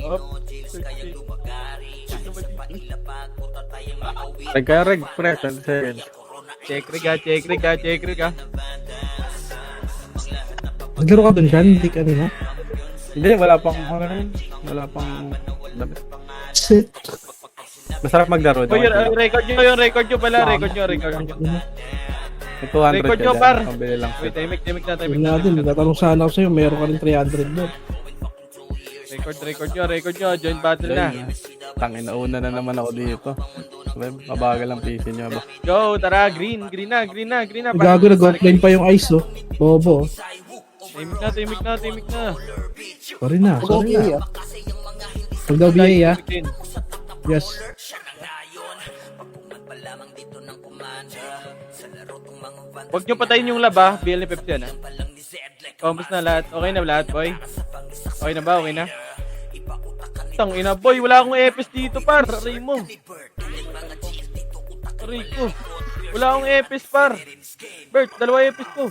Op. Reg, pre, 10 seconds. Check rig ha. Naglaro ka dun dyan, hindi kanina. Hindi, wala pang ano rin. Wala pang damit. Shit. Masarap maglaro. Oh, record nyo pala, record nyo. May 200 Record ka nyo, dyan. par. Pambili lang. Wait, timik na. Yun natin, nagtatanong sana ako sa'yo, meron ka rin 300 doon. Record nyo. Join battle na. Tangin, nauna na naman ako dito. Mabagal ang PC nyo ba? Go, tara, green na. Gago, nag-offline pa yung ice, oh. Bobo. Timik na. Sorry na. Pag daw BA, ah. Timik din. Yes. Huwag nyo patayin yung lab ha, BL ni Pepsi yan ha. Compass na lahat. Okay na lahat, boy? Okay na ba? Okay na? Tangina, boy. Wala akong EPS dito, par. Aray mo. Aray ko. Wala akong EPS, par. Bert, dalawa EPS ko.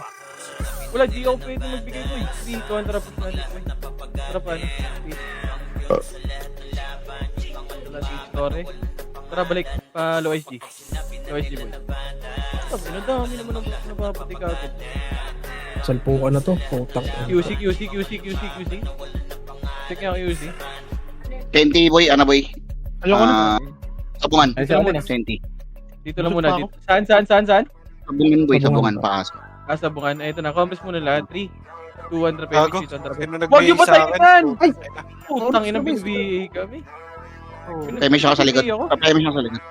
Wala, di ako pwede magbigay, boy. 3, 200 po na dito. Tara pa, ano? Wala dito, sorry. Tara, balik. Pa low SD. Low SD, boy. Ang dami naman ang napapati ka ito. Salpo ka na to. Putang. QC. Check nyo ang QC. 20 boy, ano boy? Ayoko na. Sabungan. Ay, siya muna. 20. Dito lang muna. Dito. Saan? Sabungan boy, Sabungan. sabungan. Pakasok. Sabungan. Ito na. Compass muna lahat. 3, 200 Gago. pesos. 800 Sino pesos. Huwag yung nagbigay sa patayin akin? yan! Ay! Putang ina, BBA kami. Premise ako sa likod. Ako. Premise ako sa likod.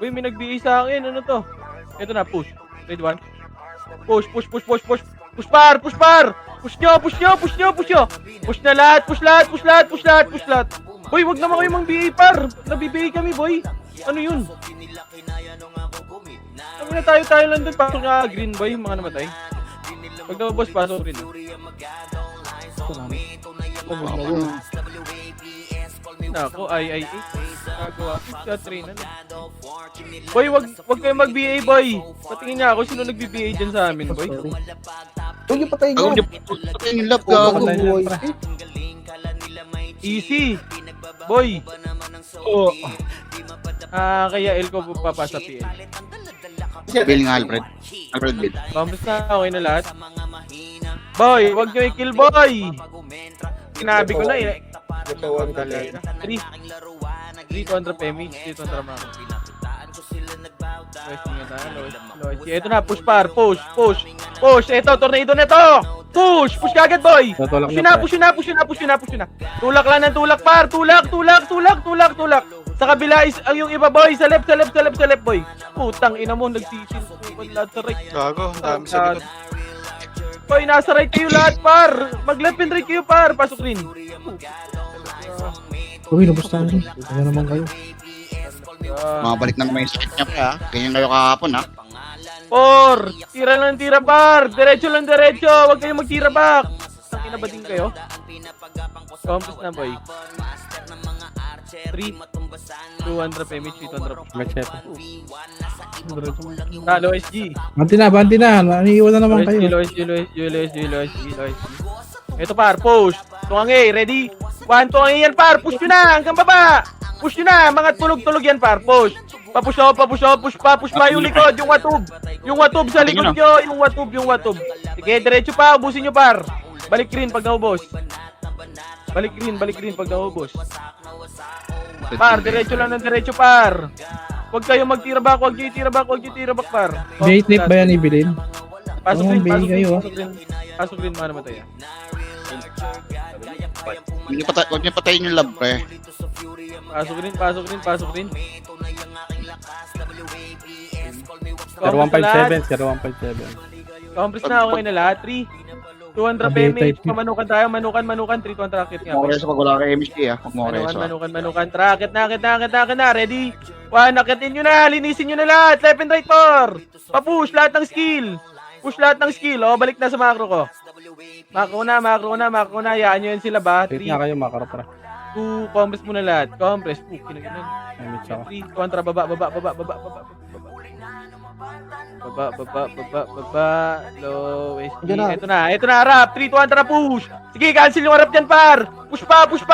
Uy, may nag-BA sa akin. Ano to? Ito na, push. Grade 1. Push. Push par! Push nyo! Push na lahat! Boy, wag naman kayo mang BA par! Nabibigay kami, boy! Ano yun? Sabi na tayo lang dun. Pasok nga green, boy. Mga namatay. Pag na boss, pasok green. Nako, ay. Nagawa ko siya, train na. Boy, wag kayo mag-BA, boy. Patingin niya ako, sino nag-BA dyan sa amin, boy? Huwag yung patayin Gago, niya. patayin yung lab, gago. Easy. Boy. Oh. Kaya L ko papasa PL. Bill nga, Alfred. Alfred Bill. Bambus na, okay na lahat. Boy, wag nyo i-kill, boy. Sinabi ko na eh. 3, 200 PMI, 200 mga. Ito na, push par, push. Ito, tornado na to. Push kagad, boy. Push na. Tulak lang ng tulak, par. Tulak. Sa kabila is yung iba, boy. Sa left, boy. Putang ina mo, nagsisil. Lahat sa right. Gago, ang dami sa likod. Boy, nasa right kayo lahat, par. Mag-left and right kayo, par. Pasok rin. Uy, nabustahan rin. Kaya naman kayo. Mabalik na naman yung sakit niya pa, ha? Ganyan kayo kahapon, ha? 4. Tira, par. Diretso. Huwag kayong magtira back. Tangina ba din kayo? Compass na, boy. 3, 200 PMH, 200. May chef. Talo SG. Banti na. Naniiwan na naman kayo. Low SG. Ito, par. Push. Tungangi, ready? 1, tungangi yan, par. Push nyo na. Hanggang baba. Push nyo na. Mga tulog yan, par. Push. Push pa yung likod. Yung watub sa likod nyo. Yung watub. Sige, diretso pa. Ubusin nyo, par. Balik green pag naubos. Balik green pag naubos. Par, diretso lang ng diretso, par. Huwag kayong magtira back, huwag nyo itira back, par. Gate nip ba yan ibilin? Pasok Oo, rin, bigay kayo, pasok rin, mga namatay. Huwag niyo patayin yung lab, pre. Pasok rin. 0157. Compass na, okay na lahat. 3, 200 PMH, pamanukan tayo, manukan, 3, 200 racket nga. Moreso pag wala kay MSG, ha? Pag Moreso. Manukan, racket na, ready? 1, nakitin nyo na, linisin nyo na lahat, left and right, 4. Papush, lahat ng skill. Push lahat ng skill, balik na sa macro ko. Macro na, hayaan nyo yan sila ba? Wait nga kayo, makaro, pre. 2, compress muna lahat. Compress. Kinaganan. Damage ako. 3, kontra, baba. Baba. Low, SD. Ito na, harap. 3, 2, 1, tara, push. Sige, cancel yung harap dyan, par. Push pa. Push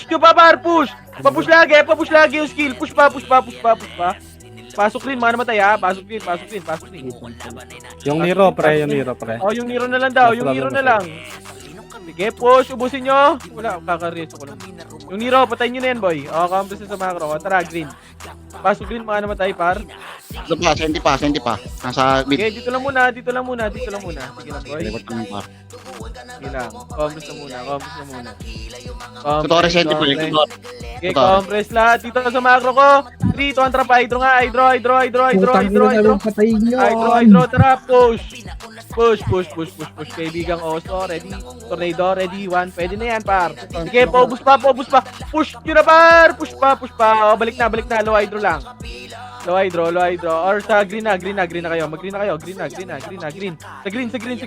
nyo pa, par, push. Papush lagi yung skill. Push pa. Pasok rin, mga namatay ha. Pasok rin. Yung Nero, pre. Oh, yung Nero na lang daw. Sige, push. Ubusin nyo. Wala, kakareso ko lang. Yung Nero, patayin nyo na yan, boy. Oh, compress na sa macro. O, tara, green. Pasok green, mga namatay, par. Ito pa, senti pa. Nasa mid. Okay, dito lang muna. Sige lang, boy. Likod ng par. Sige lang. Compress na muna. Tutore, senti po. Okay, compress lahat. Dito sa macro ko. 3, 2, 1, trap. Hydro nga. Hydro. Putang ina namin patayin nyo. Hydro, tara. Push. Kaibigang Oso, ready. Tornado, ready. 1, pwede na yan, par. Sige, paubos pa. Push nyo na, par. Push pa. O, balik na. Low hydro lang. Low hydro. Or sa green na kayo. Mag-green na kayo. Green na. Sa green.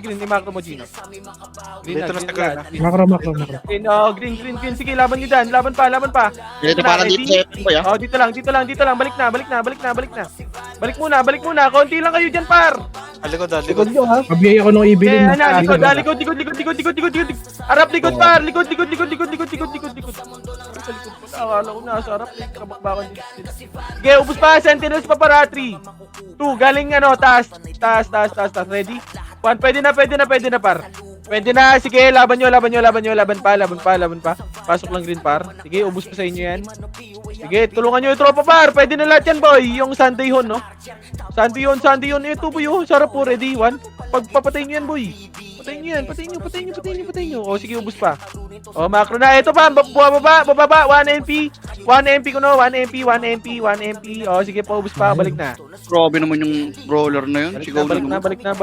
Ni macro mo, Gino. Green na. Makro. Green. Sige, laban nyo dyan. Laban pa. Dito para dito sa Epic Boy, ah. Oh, dito lang. Balik na. Balik muna. Konti lang kayo dyan, par. Likod nyo ha. Mabiyay ako nung ibilin. Likod. Harap, likod, par. Likod. Akala ko nasa harap. Kabakbakan dito. Sige, ubus pa. Sentinels pa para 3, 2, galing taas. Ready? 1, pwede na, par. Pwede na, sige, laban pa. Pasok lang green, par. Sige, ubus pa sa inyo yan. Sige, tulungan nyo yung tropa, par. Pwede na lahat yan, boy. Yung Sunday Hon, no? Sunday Hon. Ito, boy, oh. Sarap po, ready. 1. Pagpapatay nyo yan, boy. Patayin nyo. O, sige, ubus pa. O, macro na. Ito pa, bababa. 1 MP. 1 MP ko, no? 1 MP. O, sige pa, ubus pa. Balik na. Grabe naman yung brawler na yun. Sigaw na Balik na.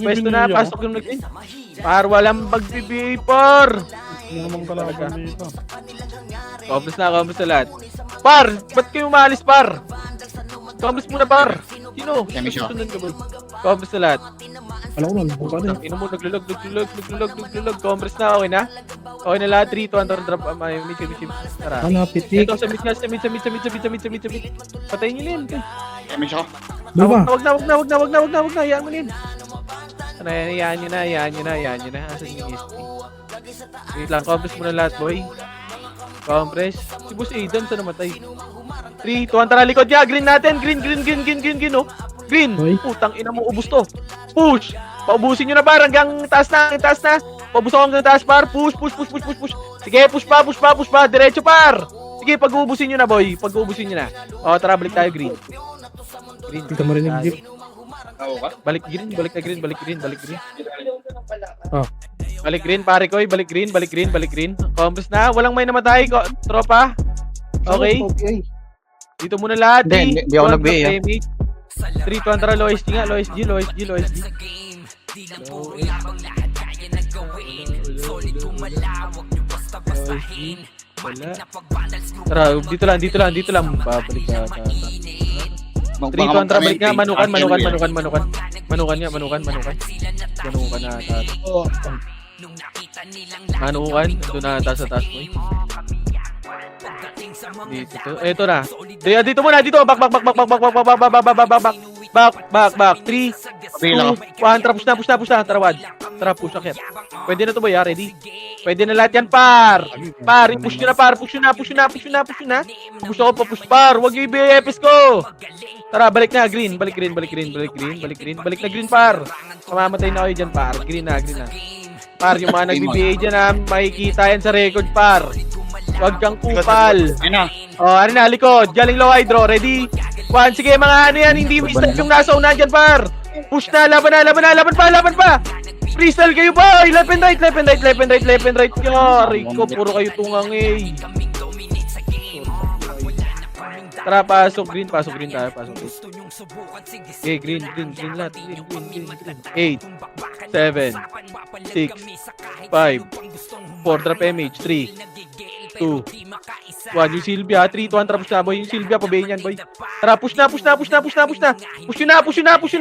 Pwesto na, pasok yung nag-in. Par, walang magbibipor. Ano naman talaga dito? Compres na lahat. Par, ba't kayo umalis, par? Compres muna, par. Sino? Kami siya. Susunod ka ba? Compres na lahat. Alam ko na. Paano? Ino mo, naglulog. Compres na, okay na? Okay na lahat, 3, 2, 1, drop. Mitch. Tara. Ano, pitik? Ito, sa mid. Patayin nyo na yun. Kami siya. Diba? Wag na. Hayaan mo na yun. Hayaan nyo na. Asan yung ESP? Wait lang, compress muna lahat, boy. Compress. Si Boss Aidan, saan namatay? 3, 2, 1, tara, likod niya. Green natin. Green, oh. Green. Hoy. Putang ina mo, ubus to. Push. Paubusin nyo na, par. Hanggang taas na. Paubos ako hanggang taas, par. Push. Sige, push pa. Diretso, par. Sige, pag-uubusin nyo na, boy. O, tara, balik tayo, green. Hindi ka marinig, Jeep. Balik green. Oh. Balik green, pare ko. Balik green. Compress na. Walang may namatay. Tropa. Okay. Dito muna lahat. Hindi ako nag-BA, 3, 2, tara, low SG nga. Low SG. Wala. Tara, dito lang. Babalik ka. 3, 2, tara, balik nga. Manukan nga. Manukan na. Manukan. Doon na, taas mo. Dito to. Eto na. Dito muna, dito. Back. 3, 2, 1, push na. Tarawad. Tara, push na. Pwede na to, boy, ready? Pwede na lahat yan, par. Push nyo na, par. Push na. Push ako pa, push, par. Huwag yung BFS ko. Tara, balik na, green. Balik na, green, par. Mamamatay na kayo dyan, par. Green na. Par, yung mga nag-BBA dyan, makikita yan sa record, par. Huwag kang kupal. Ano na, likod. Galing low hydro. Ready? 1, sige, mga yan. Hindi mistake yung nasa unahan dyan, par. Push na, laban pa. Freestyle kayo, boy. Left and right. Yari ko, puro kayo tungang, Tara, pasok green tayo. Okay, green lahat. Green. 8, 7, 6, 5, 4, drop MH, 3, 2, 1. Yung Sylvia, 3, 2, 1, push na, boy. Yung Sylvia, pabayin yan, boy. Tara, push na. Push yun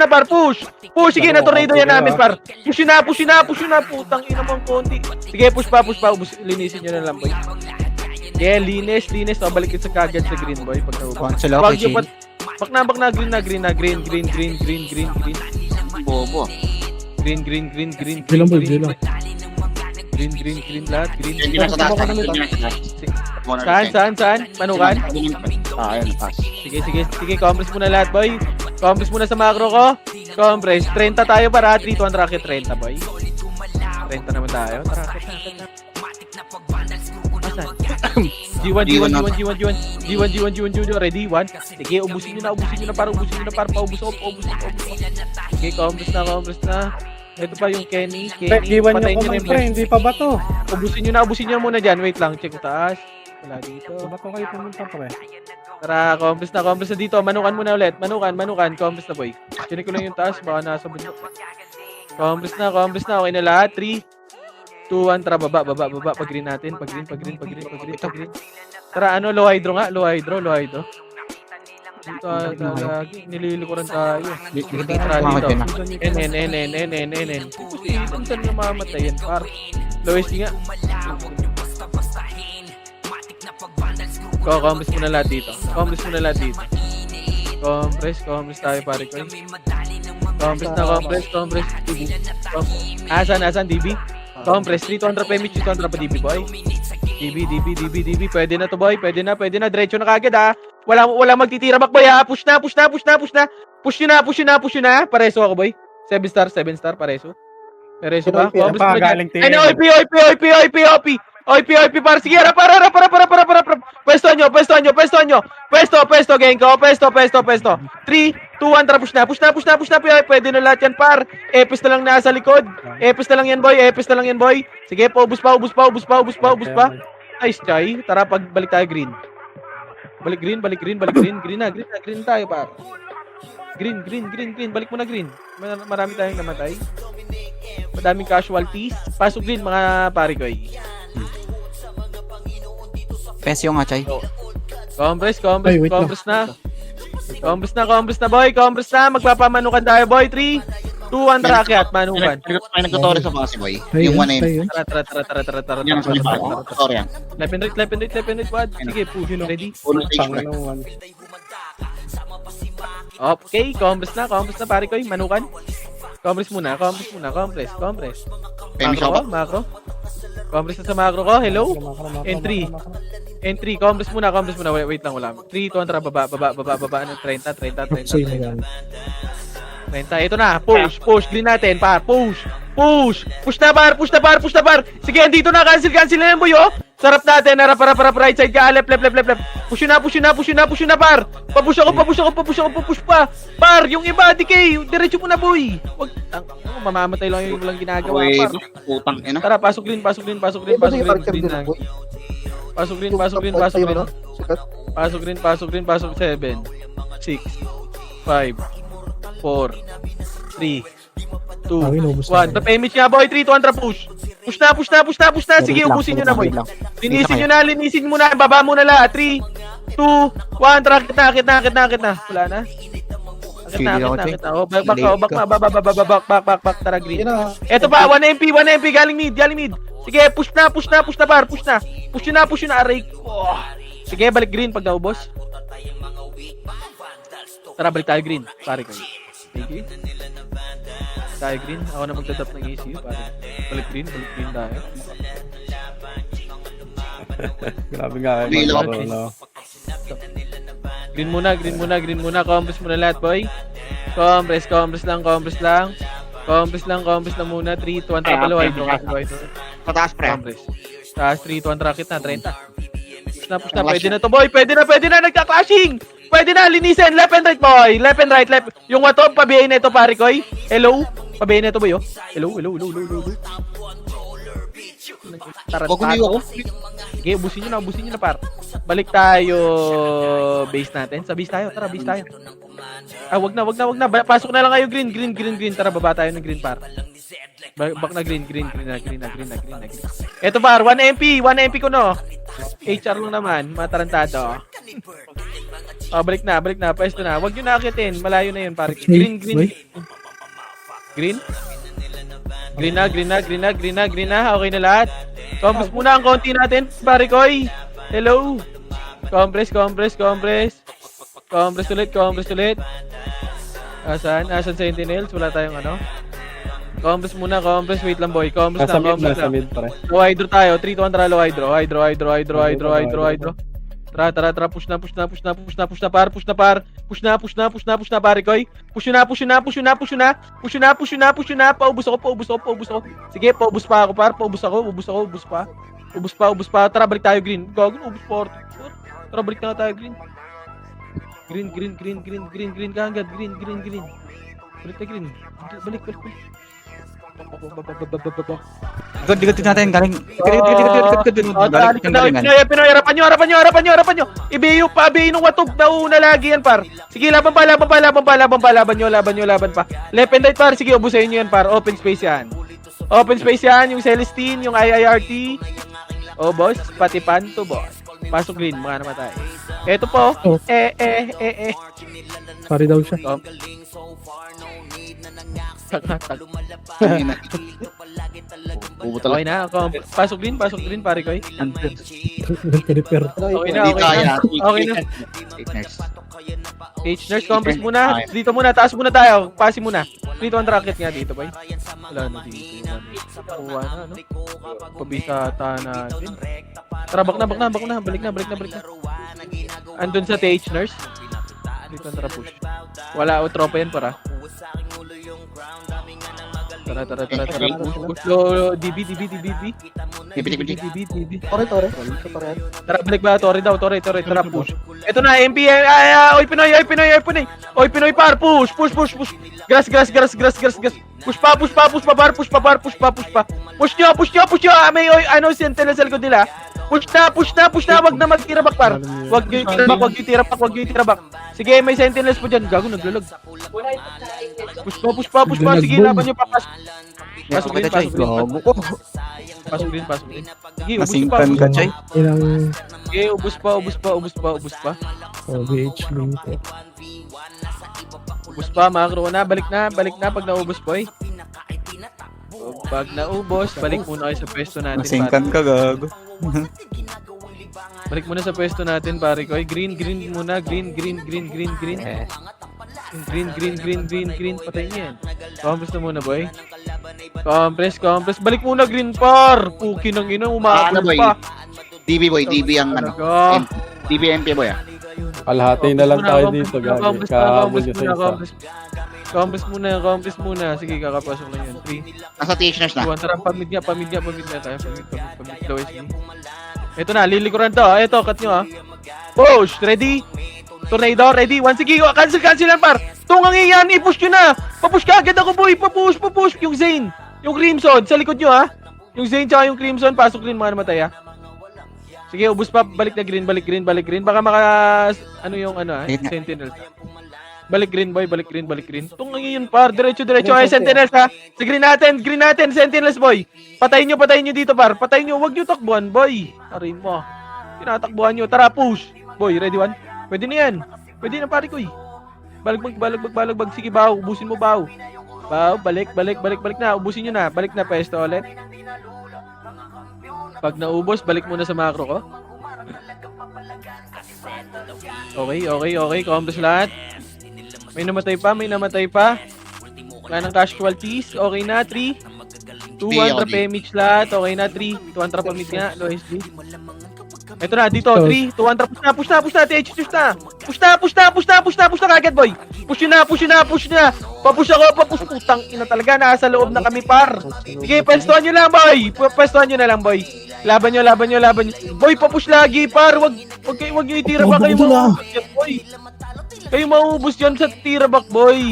na, par. Push. Sige, na-tornado yan namin, par. Push yun na. Putang ina mo ang konti. Sige, push pa. Linisin nyo na lang, boy. Yeah, linis. O, balik sa kagad sa green, boy. Pag naubos. Cancel ako, Wag yung Chin. bak na, green. Bobo. Green. Bilang boy, bilang. Green, lahat. Green. Hindi na sa taas. Hindi na sa taas. Saan? Manukan? Ayun, taas. Sige, compress muna lahat, boy. Compress muna sa macro ko. Compress. 30 tayo para 3 to 1 rocket 30, boy. 30 naman tayo. Tara, rocket na. Asan? G1. Ready? 1. Sige, ubusin nyo na para paubos ako. Sige, compress na. Ito pa yung Kenny. Iwan Patayin nyo nyo na ko yung pre, hindi pa ba to? Ubusin nyo muna dyan. Wait lang, check ko taas. Wala dito. Ba to kayo pumunta pre? Tara, compress na dito. Manukan muna ulit. Manukan. Compress na, boy. Chinik ko lang yung taas. Baka nasa bundok. Compress na. Okay na lahat. 3, 2, 1. Tara, baba. Pag green natin. Pag green. Tara, low hydro nga. Low hydro. Dito, lagi. Nililikuran tayo. Tara, dito. NN. Kung saan nga mamatayin, par. Lowest nga. Compress muna lahat dito. Compress tayo, pare ko. Compress. Asan, DB? Compress, 300 pa image, 200 pa DB, boy. DB. Pwede na to, boy. Pwede na. Diretso na kagad, ha. Wala magtitira back, boy, ha. Push na. Push yun na. Pareso ako, boy. 7 star, pareso. Pareso ba? Compress muna dyan. Galing tingin. Ay, OP. Para. Sige, para. Pwesto nyo. Pwesto, Genko. Pwesto. 3, 2, 1, tara, push na. Pwede na lahat yan, par. Epis na lang nasa likod. Epis na lang yan, boy. Sige, paubos pa. Nice, Chai. Tara, balik tayo green. Balik green na tayo, par. Green. Balik mo na green. Marami tayong namatay. Madaming casualties. Pasok green, mga pare ko. Pensyo nga, Chay. Compress Ay, wait lang. na, boy. Magpapamanukan tayo, boy. 3, 2, 1, rakyat. Manukan. May nagtutori sa base, boy. Ayun, Yung 1 na yun. ayun. Tara. Yan ang sulipa. Tutori yan. Left and right, wad. Sige, push. Ready? Ulo stage, Tangin boy. ng one. Okay, compress na, pare ko. Manukan. Compress muna. Compress. Macro. Compress na sa macro ko. Hello? Entry. Compress muna. Wait lang, wala. 3, 2, 1, baba. 30. Sa'yo na yan. 30. Ito na. Push. Green natin, par. Push na, par. Sige, andito na. Cancel na yan, boy, oh. Sarap natin. Harap. Right side ka. Left. Push na, par. Papush pa. Par, yung iba, DK. Diretso mo na, boy. Wag. Mamamatay lang yung walang ginagawa, Uy, par. putang ina. Tara, pasok green. Green na. Pasok green. Pasok 7, 6, 5, 4, 3, 2, Inubos 1. na. Image nga, boy. 3, 2, 1, push. Push na. Sige, ubusin nyo na, boy. Linisin mo na. Baba mo na lahat. 3, 2, 1. Akit na. Wala na. Akit na. Oh, back. Tara, green. Eto pa, 1 MP. Galing mid. Sige, push na, par. Push na. Aray ko. Sige, balik green pag naubos. Tara, balik tayo green. Pare ko. Thank you. Tayo green. Ako na magdadap ng ECU, pare. Balik green tayo. Grabe nga kayo Bilo. maglaro, no? Green muna. Compress muna lahat, boy. Compress lang. Compress lang muna. 3, 2, 1, tara, hydro. Pataas, pre. Compress. Taas 3, 2, 1, rocket na, 30. Push na. Pwede na to, boy. Pwede na. Nagka-clashing. Pwede na, linisin. Left and right, boy. Left. Yung watob, pabiyayin na ito, pare koy. Hello? Pabiyayin na ito, boy, oh. Hello. Wag umiwa ko. Sige, ubusin nyo na, par. Balik tayo base natin. Sa base tayo. Tara, base tayo. Wag na. Pasok na lang kayo, green. Tara, baba tayo ng green, par. Back na green. Ito par, 1 MP ko no. HR lang naman, matarantado. Balik na, pwesto na. Huwag nyo naakitin, malayo na yun pare. Green. Green na. Okay na lahat. Compress muna ang konti natin, pare koy. Hello. Compress ulit. Asan sentinels? Wala tayong ano. Compress muna. Wait lang boy. Compress Nasa lang. mid pare. Low hydro tayo. 3 to 1 tara low hydro. Hydro. Tara. Push na par. Push na pare koy. Push na. Paubos ako. Sige, paubos pa ako par. Ubus pa. Tara, balik tayo green. Gago, ubus pa. Tara, balik na tayo green. Green ka agad. Green. Balik na green. Balik. Likod natin, galing. Pinoy, harapan nyo. Ibiyo ng watog na una lagi yan, par. Sige, laban pa. Laban pa. Left and right, par. Sige, ubusin nyo yan, par. Open space yan, yung Celestine, yung IIRT. Boss, pati Panto, boss. Pasok green, mga namatay. Eto po. Oh. Sorry daw siya. Okay na. Pasok green, pare ko. Nag-repair. Okay na. H-nurse, compress H-nurse. muna. Dito muna, taas muna tayo. Pasi muna. Dito ang racket nga dito, boy. Wala na dito. Kuha na, no? Pabisata natin. Tara, bak na. Balik na. Andun sa TH-nurse. Dito ang push. Wala, tropa yan para. Tara. Push. DB. Tara, balik ba? Tore. Tara, push. Ito na, MP. Oy, Pinoy. Oy, Pinoy, par. Push. Grass. Push pa, par. Push pa. Push nyo. May, sentinel sa likod nila. Push na. Wag na magtira back, par. Wag nyo yung tira back. Sige, may sentinels po dyan. Gago, naglalag. Push pa. Sige, laban nyo pa. Pasok green. Pasok green. Sige, ubus Nasingkan ka, Chay. Ilang Sige, ubus pa. OBH link. Ubus pa, makro na. Balik na pag naubos, boy. Pag naubos, balik muna kayo sa pwesto natin. Nasingkan ka, gago. Balik muna sa pwesto natin, pare ko. Green muna. Green. Patay niya yan. Compress na muna, boy. Compress. Balik muna, green par. Puki ng ina, umaabot boy? pa. DB boy, DB ang ano. Talaga. DB MP boy Kalahati na lang tayo dito, gagi. Kahabol nyo sa isa. Compress muna. Sige, kakapasok na yun. 3, Nasa TH nurse na. 2, 1. Tara, pamid nga tayo. Pamid daw SB. Ito na, lilikuran to. Ito, cut nyo Push, ready? Tornado, ready? 1, sige, cancel yan, par. Tungang iyan, i-push nyo na. Papush ka agad ako, boy. Papush. Yung Zane, yung Crimson, sa likod nyo, Yung Zane tsaka yung Crimson, pasok rin mga namatay, Sige, ubus pa, balik na green. Baka Sentinels. Balik green, boy. Tungang iyan, par. Diretso. Ay, Sentinels, Sa green natin, Sentinels, boy. Patayin nyo dito, par. Huwag nyo takbuhan, boy. Aray mo. Tinatakbuhan nyo. Tara, push. Boy, ready 1? Pwede na yan. Pwede na, pare ko, Balagbag. Sige, baw. Ubusin mo, baw. Balik na. Ubusin nyo na. Balik na, pwesto ulit. Pag naubos, balik muna sa macro ko. Okay. Compress lahat. May namatay pa. Wala ng casualties. Okay na, 3, 2, 1, trap damage lahat. Okay na, 3, 2, 1, trap damage nga. Low SD. Ito na, dito, 3, 2, 1, trap. Push na kagad, boy. Push na. Papush ako. Putang ina talaga, nasa loob na kami, par. Sige, pwestuhan nyo lang, boy. Laban nyo. Boy, papush lagi, par. Wag nyo itira ba kayo maubos yan, boy. Kayo maubos yan sa tira back, boy.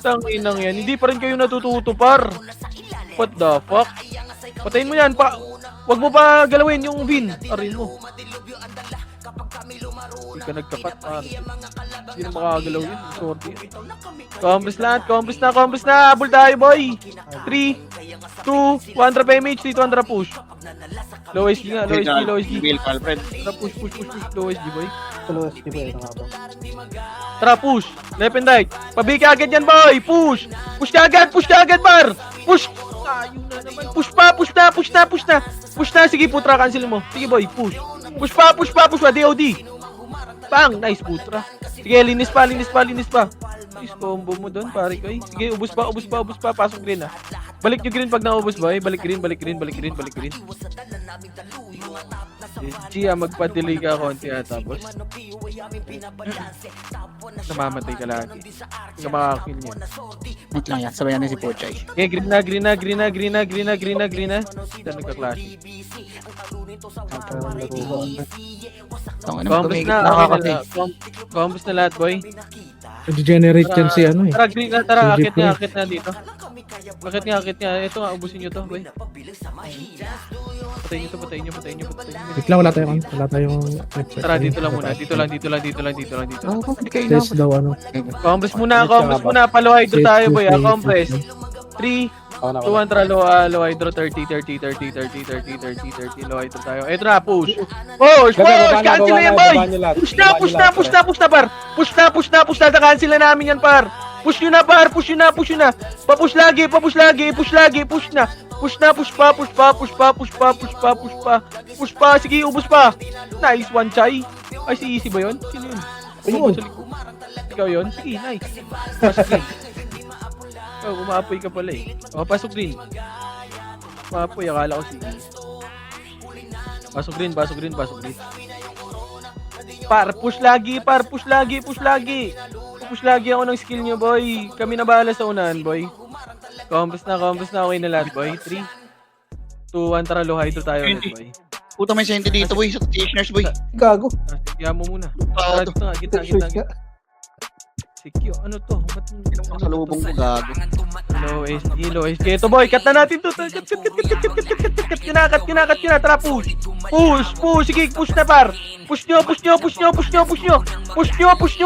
Tanginang yan. Hindi pa rin kayo natututo, par. What the fuck? Patayin mo yan, pa. Wag mo pa galawin yung Vin. Arin mo. Hindi ka nagkakat, par. Hindi na makakagalaw yun. Sorry. Compres na. Habol tayo, boy. 3, 2, 100 damage, 200 push. Low SG nga, low SG. Will Alfred. Tara, push, low SG, boy. Tulos, di ba? Ito nga ba? Tara, push. Left and right. Pabiki agad yan, boy. Push. Push ka agad, bar. Push. Ayun na naman. Push na. Sige, putra, cancel mo. Sige, boy, push. Push pa. DOD. Bang, nice, putra. Sige, linis pa. Nice combo mo doon, pare ko. Sige, ubus pa. Pasok green, ah. Balik nyo green pag naubos, boy. Balik green. G, magpa-delay ka konti, tapos namamatay ka lagi. Hindi ka makakakill niya. Wait lang yan, sabay natin si Pochay. Okay, green na. Diyan nagka-clash. Combos na, okay na. Combos na lahat, boy. Nag-generate yan si ano eh. Tara, green na, tara. Si Akit na dito. Akit nga. Ito nga, ubusin nyo to, boy. Patayin nyo. Wait lang, wala tayong Tara, dito lang muna. Dito lang. Hindi kayo na. Test daw ano. Compress muna. Palo hydro tayo, boy. Compress. 3, 2, 1, tara, low hydro. 30. Low hydro tayo. Ito na, push. Cancel na yan, boy. Push na, par. Push na. Cancel na namin yan, par. Push nyo na, par. Push na. Papush lagi. Push na. Push pa. Sige, ubos pa. Nice one, Chay. Ay, si Easy ba yun? Sino yun? Ayun. Ikaw yun? Sige, nice. Pasok green. Oh, umaapoy ka pala eh. Oh, pasok green. Umaapoy, akala ko sige. Pasok green. Par, push lagi. Push lagi ako ng skill nyo, boy. Kami na bahala sa unahan, boy. Compass na. Okay na lahat, boy. 3, 2, 1, tara, low hydro tayo ulit, boy. Puta may senti dito, boy. Sa stationers, boy. Gago. Kaya mo muna. Tara, dito nga, gitna. Sikyo, ano to? Ba't Sa lubong ko, gago. Low SG. Ito, boy, cut na natin to. Cut. Kinakat. Tara, push. Sige, push na, par. Push nyo,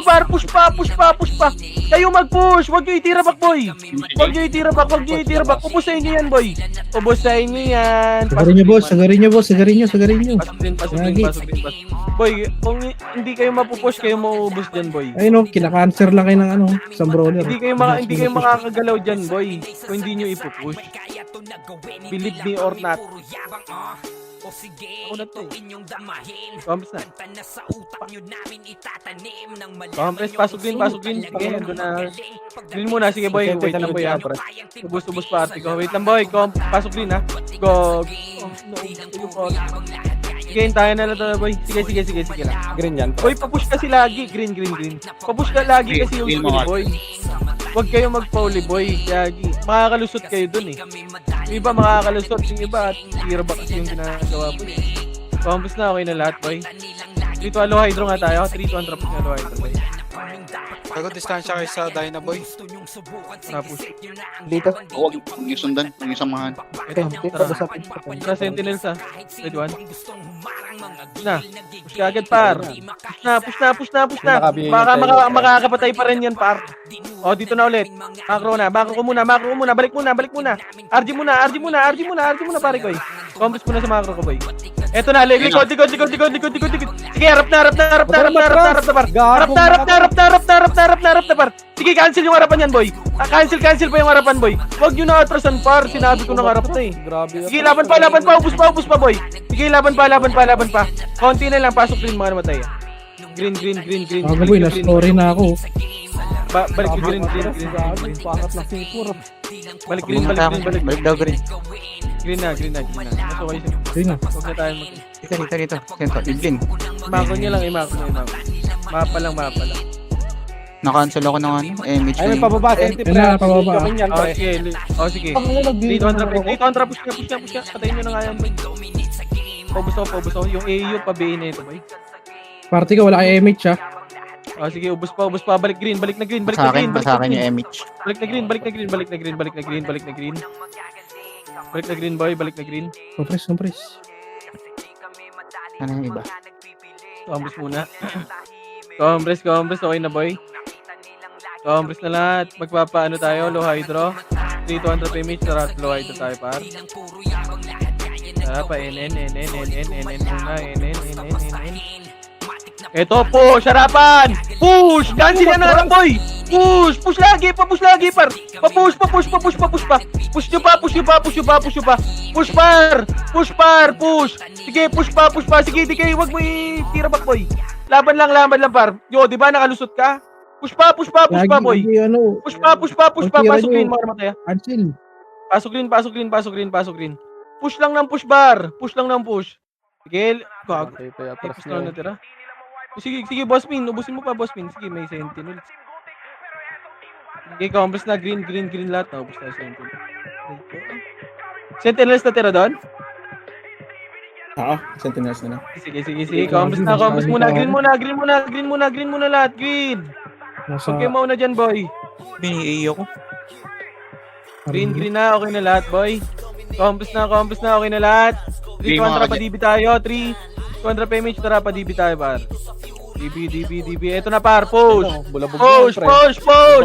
par. Push pa. Kayo mag-push. Huwag nyo itira back, boy. Huwag nyo itira back. Ubusahin nyo yan, boy. Sagarin nyo, boss. Pasok din. Boy, kung hindi kayo mapupush, kayo mauubos dyan, boy. Ayun o, kina-cancer lang kayo ng ano, isang brawler. Hindi kayo makakagalaw dyan, boy. Kung hindi nyo ipupush. Believe me or not. Ako na to eh. Compres na. Compres, pasok din. Sige, ando na. Green muna, sige boy. Wait lang boy, ubus party ko. Wait lang boy, pasok din ha. Go. Sige, hintayin na lang to boy. Sige lang. Green yan. Boy, papush kasi lagi. Green. Papush ka lagi kasi yung skill boy. Huwag kayo mag-poly boy. Yagi. Makakalusot kayo dun eh. Yung iba makakalusot. Yung iba at tira ba kasi yung ginagawa boy. Compres na, okay na lahat boy. 3 low hydro nga tayo. 3 to 1 trap na low hydro boy. Bago distansya kayo sa Dyna Boy. Tapos. Dito. Huwag yung sundan, yung samahan. Ito, tara sentinels ha. Red 1. Na. Push ka agad par. Push na. Baka makakapatay pa rin yan par. O, dito na ulit. Macro ko muna. Balik muna. RG muna pare ko eh. Compres muna sa macro ko boy. Eto na, likod. Sige, harap na par. Sige, cancel yung harapan yan, boy. Cancel pa yung harapan, boy. Huwag nyo na atrasan par. Sinabi ko ng harap na eh. Sige, laban pa. Ubus pa, boy. Sige, laban pa. Konti na lang, pasok green mga namatay. Green. Ako boy, na-story na ako. Balik green. Balik daw green. Green na. Mas okay siya. Sige na. Huwag na tayo Dito. Sento, Evelyn. Mako nyo lang, imako. Mapa lang. Na-cancel ako ng ano, image Ay, may pababa. Senti, Ayun na, pababa. Sige. Dito ang push ka. Patayin nyo na nga yan, boy. Paubos ako. Yung AU, pabihin na ito, boy. Party ka, wala kay MH ha. Sige, ubos pa. Balik na green. Sa akin yung image. Balik na green. Balik na green, boy. Compress. Ano yung iba? Compress muna. Compress, okay na boy. Compress na lahat. Magpapaano tayo, low hydro. 3,200 PMH, sarap low hydro tayo par. Tara pa, NN muna, NN. Eto, push, harapan! Push! Cancel yan na lang, boy! Push lagi, par! Push nyo pa! Push! Sige, push pa! Sige, di kayo, wag mo i-tira back, boy! Laban lang, par! Yo, di ba nakalusot ka? Push pa, boy! Ano, Push pa! Pasok green, mga mataya. Cancel. Pasok green. Push lang ng push bar. Sige, gago. Push lang natira. Sige, boss min. Ubusin mo pa, boss min. Sige, may sentinel. Sige, compress na. Green lahat. Ubus na sentinel. Sentinels na tira doon? Oo, sentinels na lang. Sige. Compress muna. Green muna lahat. Green. Nasa, Okay, mauna dyan, boy. Bini-AO ko. Green na. Okay na lahat, boy. Compress na. Okay na lahat. 3,200 pa DB tayo. 3,200 PMH. Tara pa DB tayo, par. DB. Ito na, par. Push. Bulabog Push pa.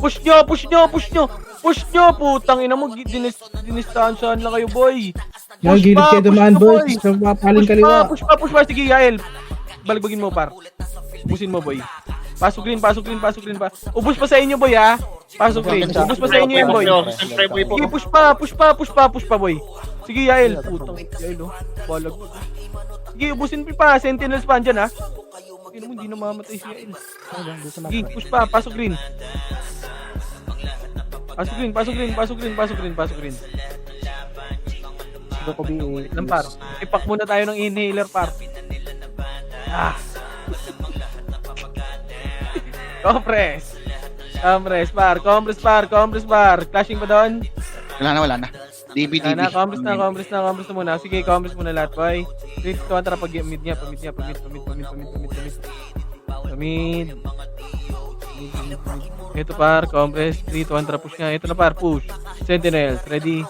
Push nyo. Putang ina mo. Dinistansyahan lang kayo, boy. yung gilid kayo dumaan, boy. Sa paling kaliwa. Push pa. Sige, Yael. Baligbagin mo, par. Ubusin mo, boy. Pasok green pa. Ubus pa sa inyo, boy, ha. Pasok green. Ubus pa sa inyo yan, boy. Sige, push pa, boy. Sige, Yael. Putang Yael, oh. Balag. Sige, ubusin pa. Sentinels pa, andyan, ha. Hindi na mamatay si Yael. Sige, push pa. Pasok green. Lang, par. Ipak muna tayo ng inhaler, par. Compress, par. Clashing pa doon? Wala na. DB. Compress na muna. Sige, compress muna lahat, boy. 3,200 pag mid niya. Pamid. Ito, par. Compress. 3,200 push nga. Ito na, par. Push. Sentinels. Ready?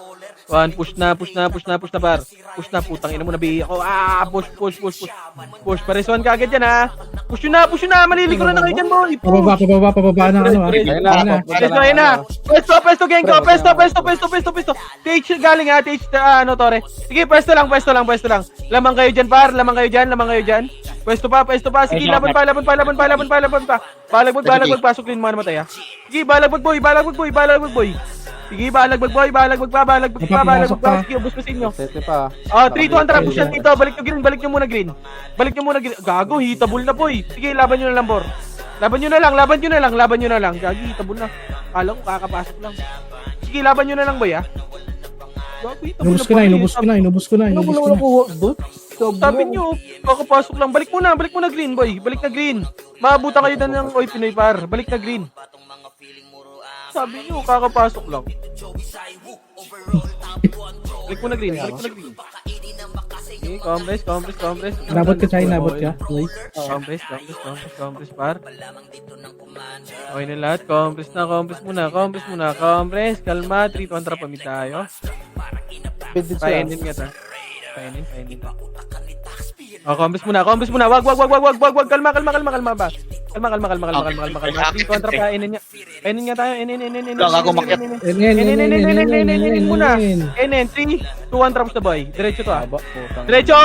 1. Push na, par. Push na, putang ina mo, nabihi ako. Push. Paresuan ka agad yan, ha. Push yun na. Maliligo na kayo dyan, boy. Push. Pababa na ano, ha. Ayun na. Pesto, gang ko. Pesto. TH galing, ha. TH, Tore. Sige, pesto lang. Lamang kayo dyan, par. Lamang kayo dyan. Pesto pa. Sige, laban pa. Balagbag. Pasok din mo na matay, ha. Sige, balagbag, boy. Sige, balagbag pa. Sige, ubus ko sa inyo. 3,200 push yan dito. Balik nyo muna green. Gago, hitable na, boy. Sige, laban nyo na lang, bor. Laban nyo na lang. Gagi, hitable na. Kala ko kakapasok lang. Sige, laban nyo na lang, boy, ha. Gago, hitable na. Inubos ko na. Sabi nyo, kakapasok lang. Balik mo na green, boy. Balik na green. Maabutan kayo doon ng Oy Pinoy, par. Balik na green. Sabi nyo, kakapasok lang. Balik mo na green. Okay, compress. Nabot ka. Boy. Compress, par. Okay na lahat. Compress muna. Compress, kalma. 3,200 pamit tayo. Painin nga ta. Painin ta. Compress muna. Wag. Kalma ba? Kalma. 3,200 pa. Painin nga tayo. NN muna. NN 3, 2-1 traps na, boy. Diretso to, ha. Diretso.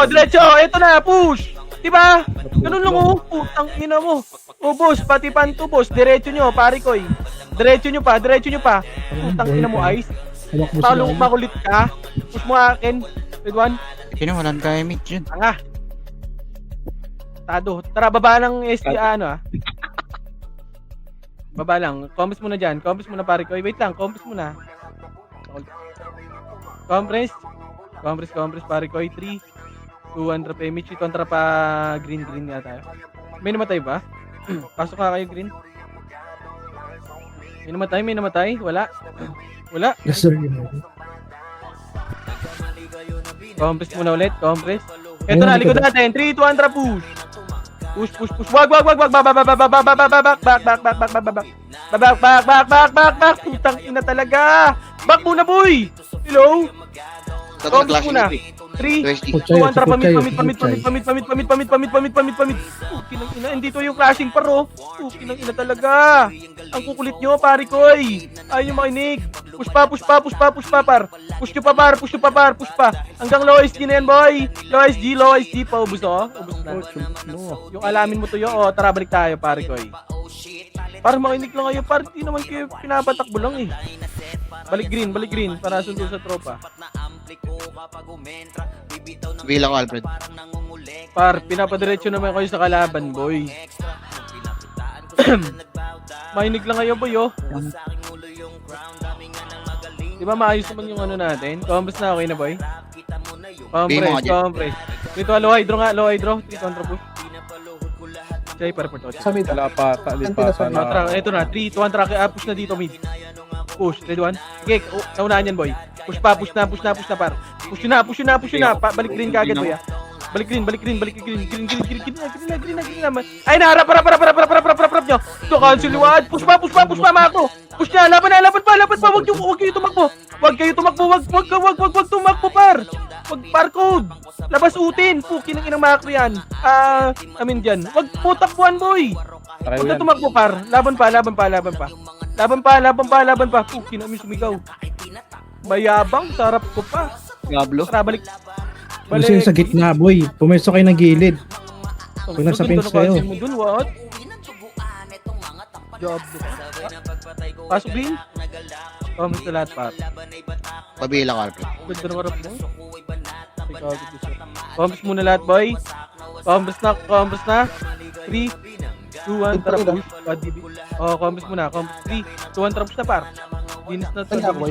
Ito na, push. Diba? Ganun lang, oh. Putang ina mo. Boss, pati panto, boss. Diretso nyo, pare koy. Diretso nyo pa. Putang ina mo, ice. Talo makulit ka. Push mo akin. Red one. Walang kaya mid dyan. Tanga. Tado. Tara, baba ng STA, ano, ha. Baba lang. Compress muna dyan. Pare koy. Wait lang, compress muna. Compress, pare ko. 3, 200 PMH. 200 pa green nga tayo. May namatay ba? Pasok nga kayo, green. May namatay? Wala. Yes, sir. Compress muna ulit. Ito na, likod natin. 3, 200 push. Wag. Back. Putang ina talaga. Back muna, boy. Hello? Compress muna. 3, USD. 2, 1, tara, Support pamit. kayo. Kinang ina, hindi to yung clashing paro. Kinang ina talaga. Ang kukulit nyo, pare koy. Ayaw nyo makinig. Push pa, par. Push nyo pa, par. Hanggang low SG na yan, boy. Low SG. Paubos o. Ubos na. Yung alamin mo to yun. O, tara, balik tayo, pare koy. Para makinig lang kayo, par. Di naman kayo pinapatakbo lang eh. Balik green. Para sundo sa tropa. Bilang ko, Alfred. Par, pinapadiretso naman kayo sa kalaban, boy. Mahinig lang kayo, boy, oh. Di ba maayos naman yung ano natin? Combos na, okay na, boy? Compress. Dito, low hydro. 3 contra push. Say, para po to. Sa mid. Wala pa, lipasan na. Ito na, 3, 2, 1, track. Push na dito, mid. Push, ready, 1. Okay, naunahan yan, boy. Push na, par. Push na. Balik green ka agad, boy, ah. Balik green naman. Ay, harap nyo. Ito, cancel liwad. Push pa, mga to. Push na, laban pa. Huwag kayo tumakbo. Huwag tumakbo, par. Huwag barcode. Labas utin. Pukin ng inang makro yan. Dyan. Huwag po takbuhan, boy. Huwag na tumakbo, par. Laban pa. Pukin namin sumigaw. Mayabang, sarap ko pa. Diablo. Tara, balik. Pumesto yung sa gitna, boy. Pumesto kayo ng gilid. Pag nasa fence kayo. Mo dun, what? Job. Pasok green. Comes na lahat, par. Pabila ko, Alfred. Ganda na marap mo. Comes muna lahat, boy. Comes na. 3, 2, 1, tara, push. Comes muna. 3, 2, 1, tara, push na, par. Dinis na to, boy.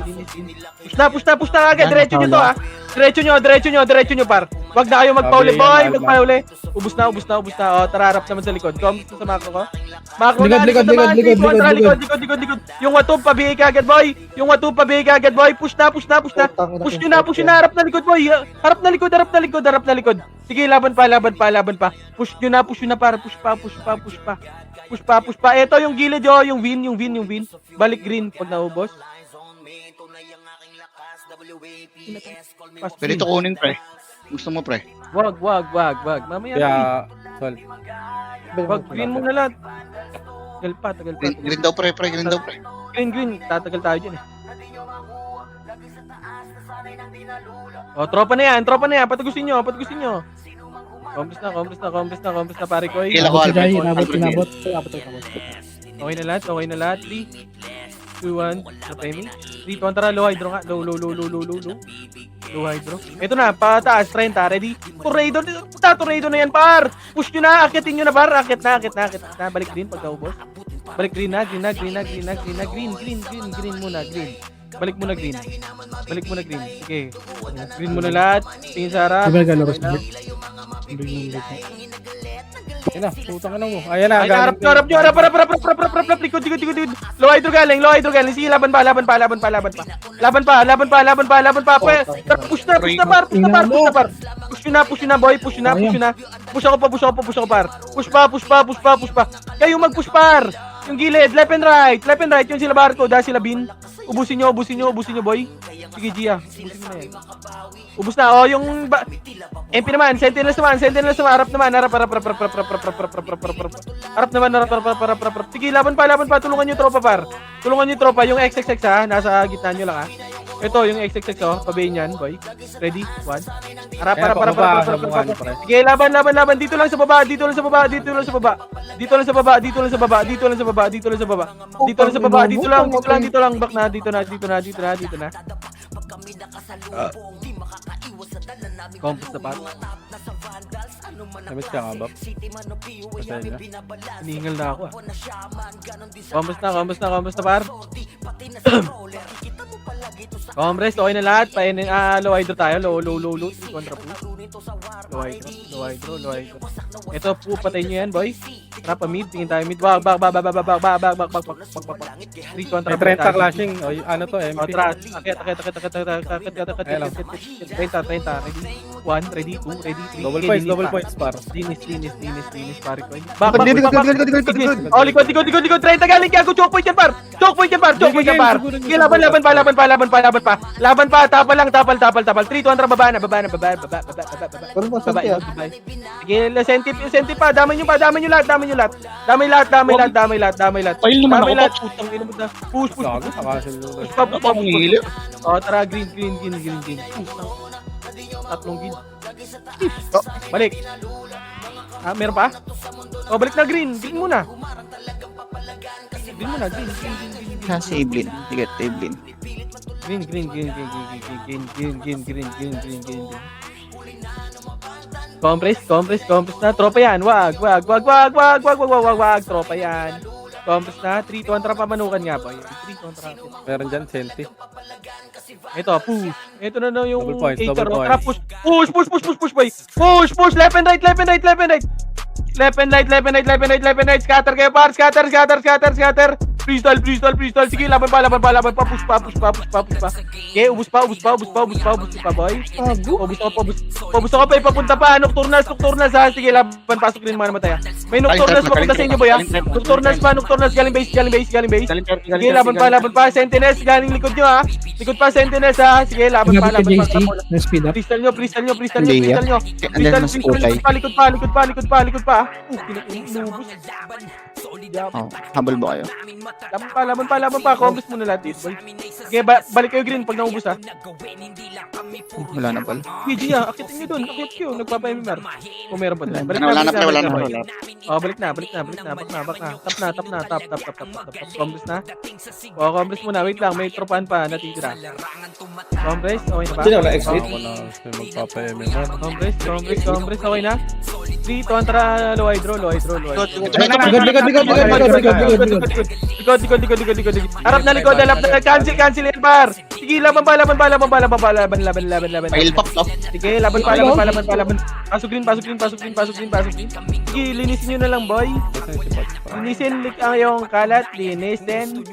Push na agad. Diretso nyo to, ha. Diretso nyo, par. Wag na kayo magpauli, boy. Magpauli. Ubus na. Tara, harap naman sa likod. Comes sa makro ko. Likod. Yung watub, pabigay ka agad, boy. Push na. Push nyo na. Harap na likod, boy. Harap na likod. Sige, laban pa. Push nyo na, para. Push pa. Ito yung gilid, yo. Yung win. Balik green pag naubos. Pwede ito kunin, pre. Gusto mo, pre. Wag. Mamaya. Kaya, Sol. Wag, green muna lahat. Tagal pa. Green daw, pre. Green. Tatagal tayo dyan, eh. Tropa na yan. Patagusin nyo. Compres na, pare ko. Kailan ko, Alfred? Inabot. Okay na lahat. 3, 2, 1. Timing. 3, 2, tara. Low hydro nga. Low hydro. Ito na, pataas. 30. Ready? Tornado na yan, par. Push nyo na. Akitin nyo na, par. Akit na. Balik green pagkaubos. Balik green na. Green muna. Balik muna green. Sige. Green muna lahat. Tingin sa harap. Diba naglalaro sa mid? Ayan na, putang ka na mo. Ayan na, Ay, harap nyo. Likod. Low hydro galing. Sige, laban pa. Push na, par. Push na, boy. Push na. Push ako, par. Push pa. Kayo mag-push, par. Yung gilid, left and right. Yung sila barko, dahil sila bin. Ubusin nyo, boy. Sige, Gia. Ubusin mo na yan. Ubus na, yung... MP naman, sentinels naman. Harap naman. Sige, laban pa. Tulungan nyo tropa, par. Yung XXX, ha. Nasa gitna nyo lang, ha. Ito, yung XXX, oh. Pabayin yan, boy. Ready? 1. Harap. Sige, laban. Dito lang sa baba. Back na. Dito na. Compass na, par. Namiss ka nga, Bap? Pasay na. Hinihingal na ako, ah. Compass na, par. Compress, okay na lahat. Low hydro tayo. Low. Kontra po. Low hydro. Ito po, patayin nyo yan, boy. Tara, mid. Tingin tayo mid. Bag. 3 kontra May 30 clashing. O, ano to, MP? Akit. 30. Ready? 1, 1, ready, 2, ready, 3. Double points, par. Linis, pare ko. Likod. Oh, likod. 30 galing kaya choke point yan, par. Choke point yan, par. Sige, laban pa. Laban pa, tapal. 3, 200, baba na. Baba. Sige, senti pa. Damay nyo lahat. Damay lahat. Pail naman ako. Putang ina mo na. Push. Gago, nakasil ko. Push pa. Ang hilo. Oh, tara, green. Tatlong green. Balik. Meron pa? Oh, balik na green. Green muna. Green. Kasi Evelyn. Tigat, Evelyn. Green. Compress na. Tropa yan. Wag. Tropa yan. Compress na. 3 kontra pamanukan nga ba? 3 kontra. Meron dyan, Senti. Ito, push. Ito na yung Double points. Tara, push, boy. Push. Left and right. Left and right. Scatter kayo, par. Scatter. Freestyle. Sige, laban pa. Push pa. Okay, ubus pa, boy. Ubus ako pa, ipapunta pa. Nocturnals, ha. Sige, laban, pasok rin mga namatay. May Nocturnals papunta sa inyo, boy, ha. Nocturnals, galing base. Sige, laban pa. Sentinels, galing likod nyo, ha. Likod pa, Sentinels, ha. Sige, laban pa. JC, na speed up. Freestyle nyo. Likod pa. Inubos. Oh, habol ba kayo? Laban pa. Compress muna lahat dito, boy. Okay, balik kayo green pag naubos, ha. Wala na pala. PG, ha. Akitin nyo dun. Akit nyo. Nagpapa-MMR. Kung meron pa dun. Wala na. Oh, balik na. Back na. Tap. Compress na. Oh, compress muna. Wait lang. May tropahan pa. Natitira. Compress. Okay na ba? Ako na magpapa-MMR. Compress. Okay na. 3, kontra low hydro. Likod. Harap na likod. Cancel yan, par. Sige, laban pa. Pail pop to. Sige, laban pa. Pasok green. Sige, linisin nyo na lang, boy. Linisin ang yung kalat. Linisin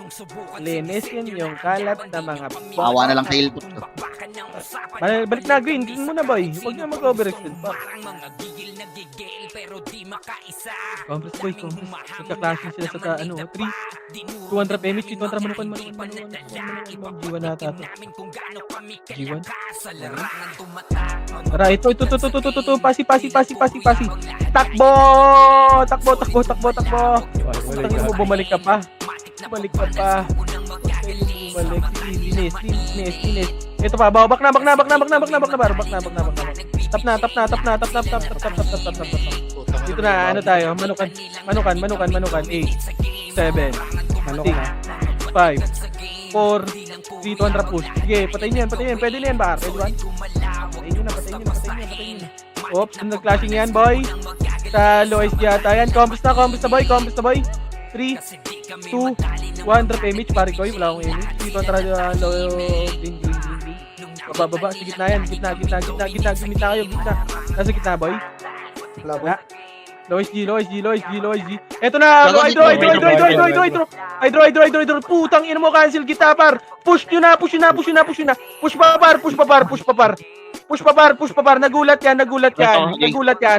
yung kalat na mga Awa na lang pail pop to. Balik na, green muna, boy. Huwag na mag-overextend pa. Compress, boy. Nagka-clashing sila sa 3. 200 damage. 200 manukan. G1 na ata. G1. Tara, ito. Pasi. Takbo. Tangin mo, bumalik ka pa. Linis. Ito pa, back na. Tap na. Dito na, ano tayo? Manukan. 8, 7, 6, 5, 4, 3, 200 push. Sige, patayin yan. Pwede na yan, bar. Pwede ba? Patayin nyo na. Oops, nag-clashing yan, boy. Sa low SG ata yan. Compress na, boy. 3, 2, 1, drop image. Pare ko, wala akong image. Dito ang low, green. Baba. Sa gitna yan. Gitna kayo. Nasa gitna, boy. Wala. Low SG. Eto na, hydro. Putang ina mo, cancel kita, par. Push nyo na. Push pa, par. Nagulat yan.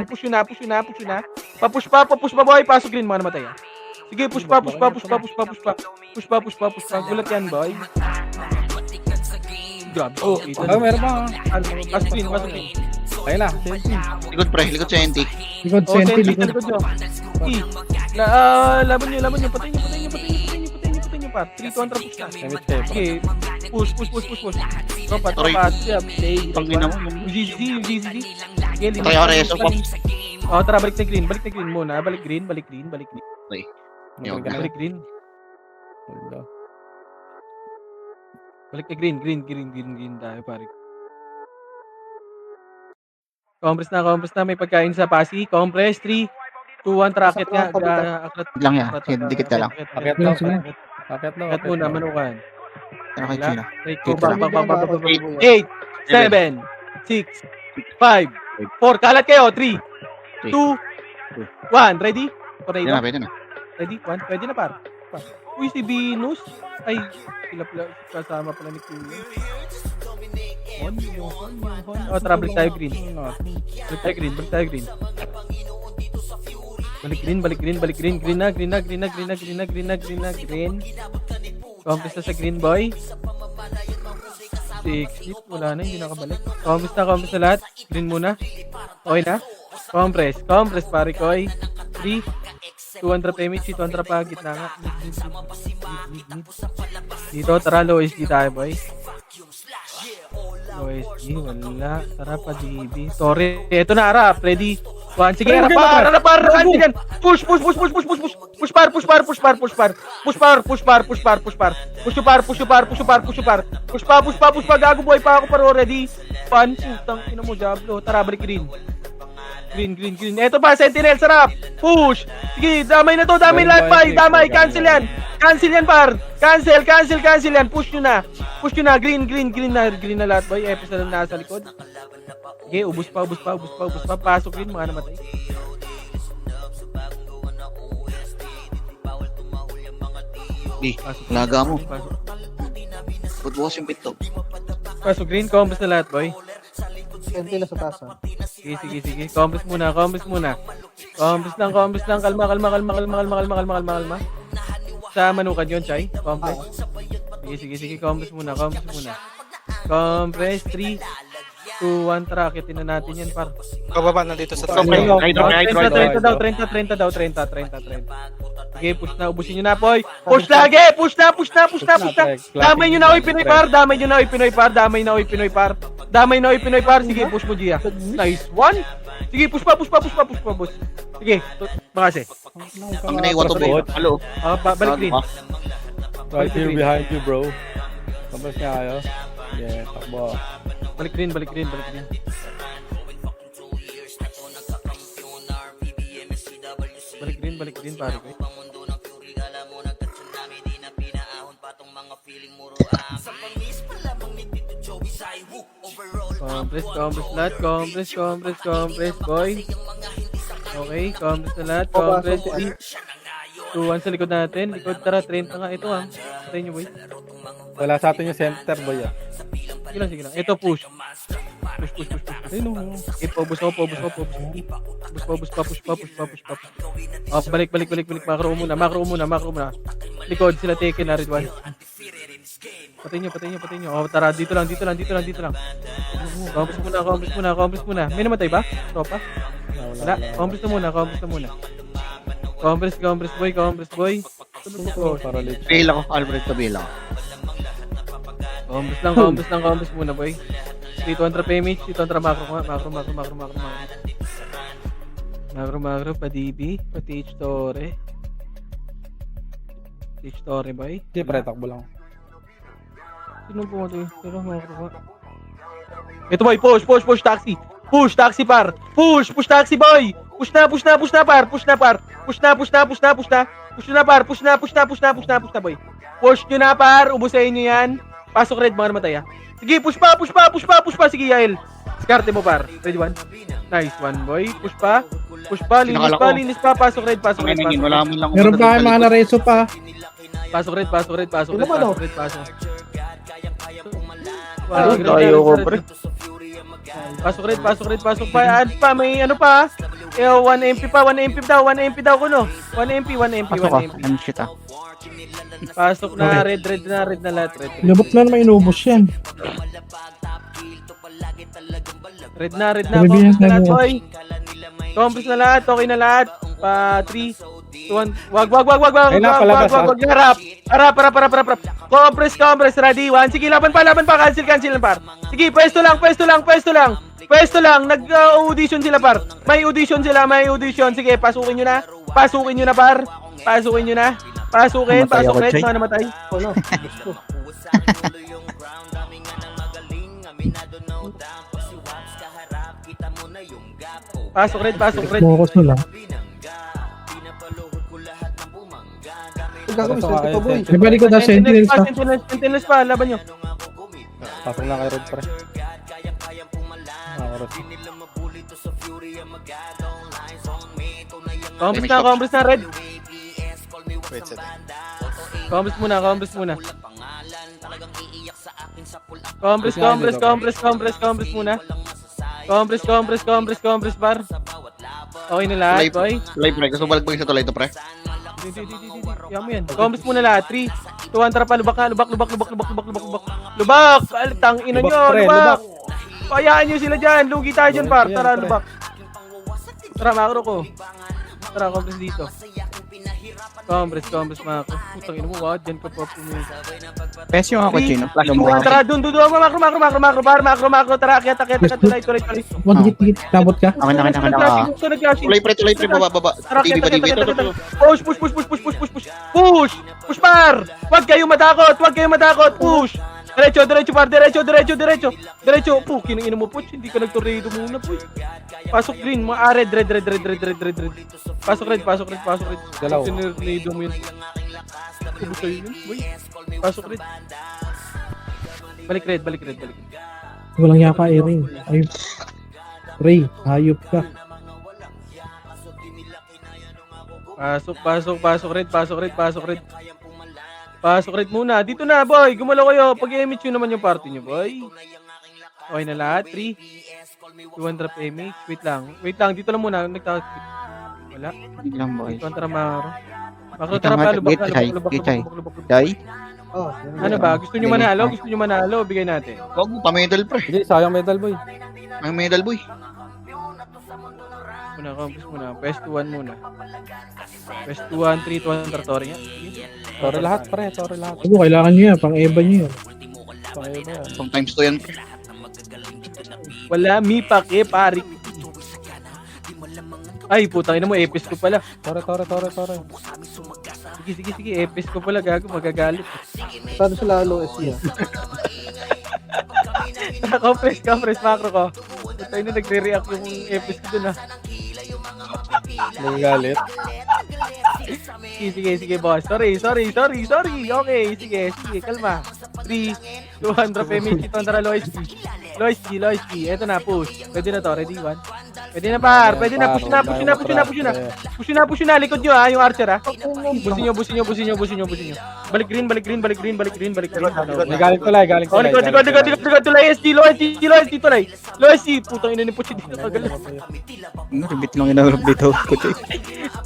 Push nyo na. Papush pa, boy. Pasok green, mga namatay. Sige, push pa. Gulat yan, boy. Grabe. Oh, Meron pa. Pasok green. Ayun na, Senti. Likod pre, likod sa NT. Likod, Senti, likod. Laban nyo. Patayin nyo, par. 3, 200 push na. Damage kayo pa. Okay, push. Tropa. Pangina mo. GCC. Okay, linis. Try ako reso pop. Oh, tara, balik na green muna. Balik green. Yun. Balik green. Balik na green tayo, pare. Compress na, may pagkain sa pasi. Compress, 3, 2, 1, racket nga. Lang yan. Dikit ka lang. Akyat lang. Racket muna, manukan. Ano kay China? Back. 8, 7, 6, 5, 4. Kalat kayo. 3, 2, 1. Ready? Pwede na. Ready? 1. Pwede na, par. Uy, si Venus. Ay, sila pala, kasama pala ni Kuya. Oh, tara, balik tayo green. Balik tayo green, balik tayo green. Balik green. Green. Compass na sa green, boy. 6 wala na, hindi nakabalik. Compass na lahat. Green muna. Okay na? Compress, pare koy. 3, 200 PMH, 200 pa, gitna nga. Dito, tara, low SG tayo, boy. Low SG, wala. Tara pa, DB. Sorry, eto na, harap. Ready? 1, sige, harap par. Cancel yan. Push par. Gago boy pa ako paro, ready? 1, putang ina mo, Diablo. Tara, balik green. Green. Eto pa, Sentinel, sarap. Push. Sige, damay na to, damay lahat pa. Damay, cancel yan. Cancel yan, par. Cancel yan. Push nyo na. Green na lahat, boy. Epis na lang nasa likod. Okay, ubus pa. Pasok rin, mga namatay. Di, laga mo. Pasok. Ba't bukas yung pito? Pasok green, compass na lahat, boy. Sentinel sa taas. Sige. Compass muna. Compass lang. Kalma. Sa manukan yun, Chay. Compass. Sige. Compass muna. Compress. 3, 2, 1, tara. Akitin na natin yan, par. Kababa nandito sa Okay, okay. 30 daw. Sige, push na. Ubusin nyo na, boy. Push lagi. Push na. Damay nyo na, oy, Pinoy par. Sige, push mo, Gia. Nice one. Sige, push pa, boss. Sige, makasi. Ang na iwato ba? Hello? Balik green. Right here behind you, bro. Tapos nga kayo. Yeah, takbo. Balik green. Balik green, pare ko. Compress, boy. Okay, compress na lahat. Compress, 3, 2, 1 sa likod natin. Likod, tara, 30 nga. Ito, Patay nyo, boy. Wala sa atin yung center, boy. Sige lang. Ito, push. Ayun, Paubos pa. Oh, balik. Macro muna. Likod, sila taken na, Red1. Patay nyo. Oh, tara, dito lang. Compass muna. May namatay ba? Tropa? Wala. Compass na muna. Compress, boy. Para late. Bail ako, Alfred to bail ako. Compass muna, boy. 200 PMH, 200 macro. Macro, pa DB, pa TH Torre. Boy. Hindi, pre, takbo lang. Sino po ito? Pero macro. Ito, boy, push, taxi. Push, taxi, par. Push, taxi, boy. Push na, par. Push na, par. Push na, boy. Push nyo na, par. Ubusayin nyo yan. Pasok red, mga namatay, Sige, push pa. Sige, Yael. Skarte mo, par. Ready, 1. Nice one, boy. Push pa. Linis pa. Pasok red. Wala mo lang. Meron pa mga nareso pa. Pasok red. Pasok. Pasok pa. Add pa, may ano pa. 1 MP pa. 1 MP daw ko, no. 1 MP. Ano shit Pasok na, red na lahat. Labot na naman inubos yan. Red na. Sabihin Compress na lahat, na boy. Compress na lahat. Okay na lahat. Pa 3, 2, 1. Wag. Harap. Compress. Ready? 1. Sige, laban pa. Cancel lang, par. Sige, pwesto lang. Nag-audition sila, par. May audition. Sige, pasukin nyo na, par. Pasukin, red. Mga namatay. Ano? Pasok red. Focus na lang. Gagawin sa boy. May balik ko na Sentinels pa. Sentinels pa, laban nyo. Pasok lang kay Red, pre. Compress na, red. Wait, set. Compress muna. Compress muna. Compress, par. Okay na lahat, boy. Tulay, pre. Gusto balagbagin sa tulay to, pre. Yan mo yan. Compress muna lahat. 3, 2, 1, tara pa. Lubak na. Lubak! Tang ina nyo, Lubak, pre, lubak! Payaan nyo sila dyan. Lugi tayo dyan, par. Yan, Tara, pre. lubak. Tara, macro ko. Tara, compress dito. Compress, macro. Putang ina mo, wad. Dyan ka pa pumunta. Pes yung ako, Chino. Flash mo. Tara, dun, macro. Tara, akyat, tulay. Wag, higit. Tabot ka. Tulay, pre. Baba. Tara, TV ba, TV? Ito. Push, par! Huwag kayong matakot, push! Diretso, par, diretso. Kinang mo, push, hindi ka nagtornado muna, push. Pasok green, red. Pasok red. Galaw. Tinurnido mo yun. Ubus sa'yo yun, boy. Pasok red. Balik red. Walang yaka, Ray. Ayup. Ray, hayop ka. Pasok red muna. Dito na, boy. Gumalaw kayo. Pag-image nyo naman yung party nyo, boy. Okay na lahat. 3, 2, 1, drop image. Wait lang. Dito lang muna. Wala. Hindi lang, boy. Ito ang tara, Macro, tara pa. Lubak. Dai. Oh, Ano ba? Gusto nyo manalo? Bigay natin. Wag mo, pa-medal, pre. Hindi, sayang medal, boy. Ang medal, boy. Compress muna. Pest 1 muna. Pest 1, 3, 2, 1, Tartori nga. Sorry lahat, pre. Sorry lahat. Ako, kailangan nyo yan. Pang-eba nyo yan. Sorry ba yan? Sometimes to yan, pre. Wala, mi pake, pari. Ay, putang ina mo, epis ko pala. Sorry. Sige, epis ko pala, gago, magagalit. Saan sila low SC ah? Compress, macro ko. Putang ina, nagre-react yung epis ko dun, ha. Nagagalit. Sige, boss. Sorry. Okay, sige, kalma. 3, 2, 1, drop image. Ito, tara, Lois P. Eto na, push. Pwede na to, ready, 1. Pwede na, par. Push na. Likod nyo, ha, yung archer, ha. Busin nyo. Balik green. Galing tulay. Oh, likod, tulay, SG, tulay. Lois P, putang ina ni Puchi dito, kagalit. Ribit lang inarap dito.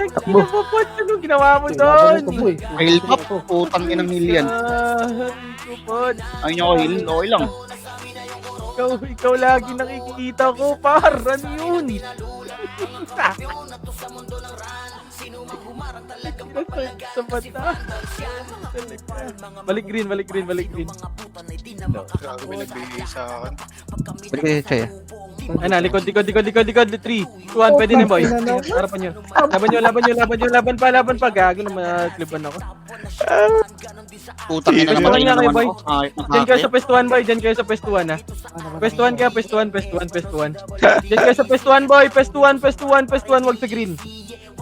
Takbo. Ano ginawa mo doon? Heal pop, putang inang heal yan. Ayaw nyo ako heal, okay lang. Ikaw lagi nakikita ko, par. Ano yun? Sa mata. Balik green. Balik kayo, Chaya. Ano, likod. 3, 2, 1, pwede na, boy. Harapan nyo. Laban pa. Gago na, clipan ako. Putang ina Pwesto naman. nga kayo, boy. Diyan kayo Ay, sa pestuan, boy. Diyan kayo sa pestuan, ha. Pestuan. Diyan kayo sa pestuan, boy. Pestuan. Wag sa green.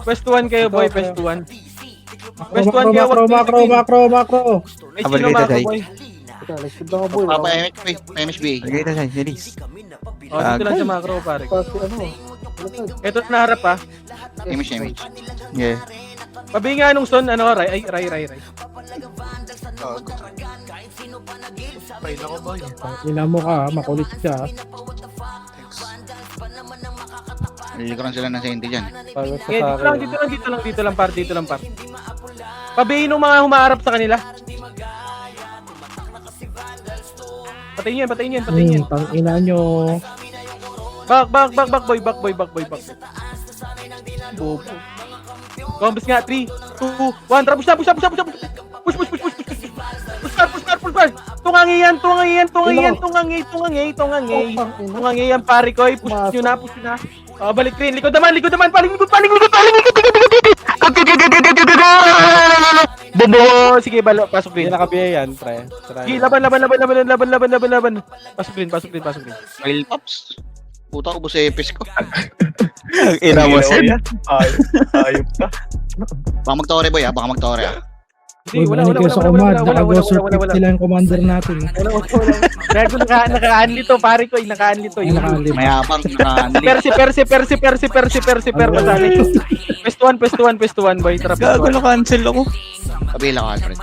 Pestuan kayo, boy. Pestuan kayo, wag sa green. Macro. May sino macro, boy. Lisod na ka boy. Papa MHB. Bigay na siya, Jelis. Oh, dito lang sa macro, pare. Kasi ano? Ito na harap, ha. MH. Yeah. Pabinga nung son, ano, Ray. Ina mo ka, makulit siya. Nalilikuran sila ng senti dyan. Dito lang, par. Pabihin nung mga humaharap sa kanila. Patayin yan. Tang ina nyo. Back, boy. Bobo. Gombes nga, 3, 2, 1, tara, push na. Push. Tungangi yan. Tungangi yan, pare ko. Push nyo na. Oh, balik green. Likod naman. Paling likod. Bobo. Sige, pasok green. Hindi nakabiya yan, pre. Sige, laban. Pasok green. Heal pops. Puta, ubos sa epis ko. Ina mo, Sen. Ayop ka. Baka mag-tore, boy, ha? Baka mag-tore, ha? Hindi, wala. Sa command, naka-go-surprise sila yung commander natin. Wala. Gago, naka-unli to, pare ko. Naka-unli to. Ay, nakalim. Mayabang na Persi, pasali. Pwesto 1, boy. Tara, Gago na cancel ako. Kabila ka, Alfred.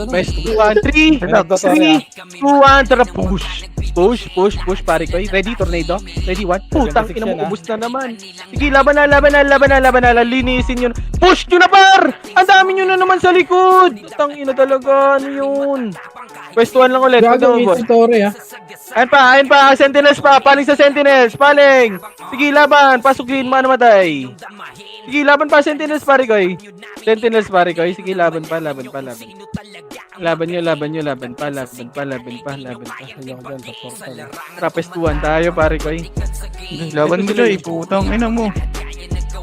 Pwesto 1, 3, 2, 1, tara, push, pare ko. Ready, tornado? Ready, 1. Putang ina mo, ubus na naman. Sige, laban na, linisin yun. Push nyo na, par! Ang dami nyo na naman sa likod! Putang ina talaga, ano yun? Pwesto 1 lang ulit, Gago, boss. Tore ha. Ayun pa, Sentinels pa, paling sa Sentinels, paling! Sige, laban, pasukin, manamatay. Sige, laban pa, Sentinels, pare ko. Sentinels, pare ko. Sige, laban pa. Laban pa. Ayoko dyan, sa portal. Trapestuan tayo, pare ko. Laban mo dyan, putang ina mo.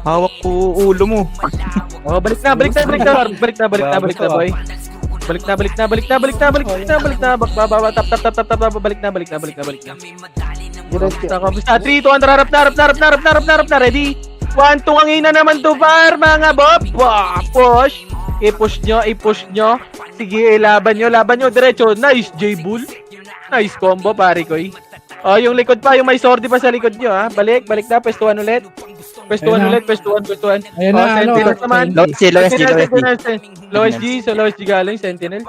Hawak ko ulo mo. Oh, balik na, boy. Balik na. Baba, tap. Balik na. Basta 3, 2, 1, harap na. Ready? 1, tungangin na naman to, par, mga bob. Push. I-push nyo. Sige, laban nyo. Diretso. Nice, J-Bull. Nice combo, pare ko. Oh, yung likod pa, yung may sword pa sa likod nyo, ha. Balik na, pwestuhan ulit. Pwestuhan. Ayun na, Sentinels naman. Lowest G. Lowest G galing, Sentinel.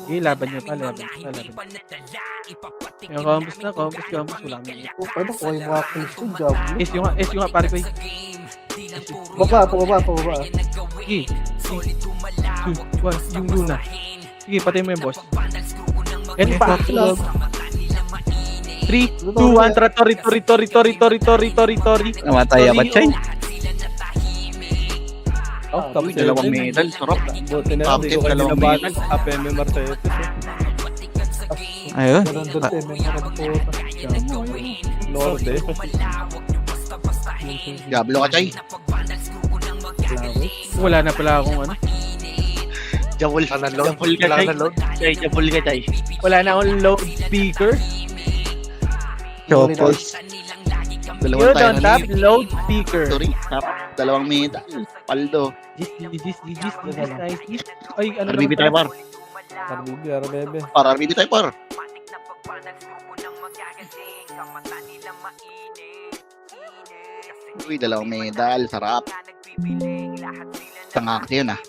Okay, laban nyo pa. Yung compass, wala mo. Paano ko yung mga kills ko, job? S yung nga, pare ko. Baba. Sige. 2, 1, yung Luna. Sige, patay mo yung boss. Yan pa. 3, 2, 1, tori. Namatay ako, Chay. Oh, tapos Dalawang medal, sarap. Buti na lang, Top hindi ko tip, kayo dalawang nabatan. APMMR sa episode. Ayun. Lord eh. Diablo ka, Chay. Wala na pala akong ano. Jabul ka, Chay. Jabul ka, Chay. Wala na akong load speaker. Chopos. Dalawang Yun, tayo on na top, lead. load speaker. Sorry, dalawang medal. Paldo. Nice. Ay, ano RBB tayo, par. RBB. Para RBB tayo, par. Uy, dalawang medal. Sarap. Isang act yun, ah.